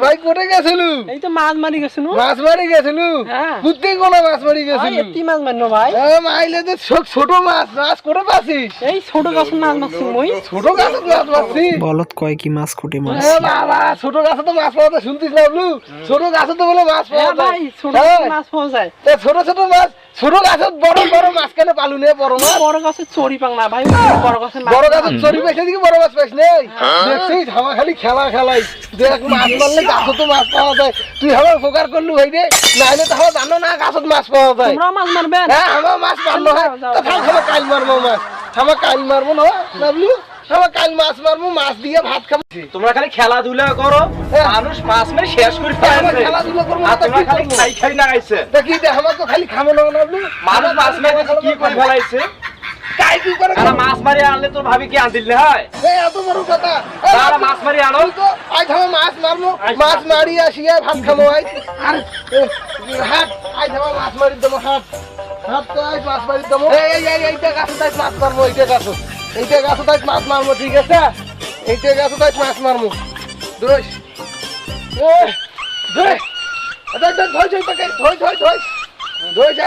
ভাই কোটে গেছিলু? এই তো মাছ মারি গেছিলু। মাছ মারি গেছিলু? বুদ্ধি কোন মাছ মারি গেছিলু? কি মাছ মারনো ভাই? মাইলে যে ছোট মাছ, মাছ কোটে পাছিস? এই ছোট গাছের মাছ মারছি মই। ছোট গাছে মাছ মারছি? বলত কয় কি মাছ কোটে মাছ? বাবা ছোট গাছে তো মাছ পাওয়া যায়, শুনতিস না বলু? ছোট গাছে তো বলে মাছ পাওয়া যায়। ভাই ছোট মাছ পাওয়া যায়। ছোট ছোট মাছ, ছোট গাছে বড় বড় মাছ কেন পালু নে? বড় মাছ বড় গাছে চড়ি পাং না ভাই, বড় গাছে বড় গাছে চড়ি পাইছে দিকে বড় মাছ পাইছ নেই? দেখছিস হামা খালি খেলা খেলাই, দেখ মাছ মারলে গাছে তো মাছ পাওয়া যায়। তুই আমার উপকার করলু ভাই রে, নাইলে তো আমার জানো না গাছত মাছ পাওয়া যায়। তোমরা মাছ মারবেন? হ্যাঁ আমার মাছ মারলো হয় তো খালি কাল মারবো মাছ, আমার কাল মারবো না বুঝলি? আমার কাল মাছ মারবো, মাছ দিয়ে ভাত খাবো। তোমরা খালি খেলাধুলা করো, মানুষ মাছ মেরে শেষ করে ফেলছে। খেলাধুলা করবো আর তোমরা খালি খাই খাই না খাইছে। দেখি আমার তো খালি খাবো না বুঝলি? মানুষ মাছ মেরে কি করে ফেলাইছে? কাই কি করে আর মাছ মারি আনলে তোর ভাবি কি আনদিলে হয়? এত বড় কথা। আর মাছ মারি আনো তো আজ আমার মাছ মারবো, মাছ মারি আসিয়া ভাত খাবো। আজ আর হাট আজ আমার মাছ মারি দেবো। হাট হাট তো আজ মাছ মারি দেবো। এইটা গাছে তাই মাছ মারবো, এইটা গাছ তাই মাছ মারবো। ঠিক আছে, এইটা গাছে তাই মাছ মারবো। ধর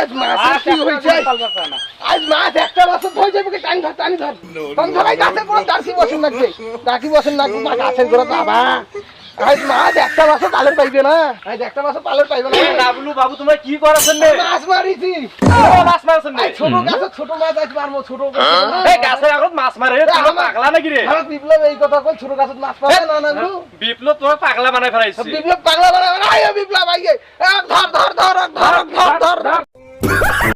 আজ মাছ কি হয়েছে? আজ মাছ একটা বছর ধরে যাবে, টানি ধর টানি ধর গাছের পুরো টাকি বসেন লাগবে, গাছের গোড়া বাবা। আজ মাছ একটা বছর পালের পাইবে না, আজ একটা বছর পালের পাইবে না। নাবলু বাবু তোমরা কি করেছেন? মাছ মারিছি, মাছ মারছেন ছোট গাছে ছোট মাছ আজ মারবো। ছোট গাছে এখন মাছ মারে তোমরা পাগলা নাকি রে? আমার বিপ্লব এই কথা কই, ছোট গাছে মাছ পাবে না। না বিপ্লব তোমার পাগলা বানায় ফেলাইছে। বিপ্লব পাগলা বানাবে না। বিপ্লব আইয়ে ধর ধর ধর ধর ধর ধর ধর।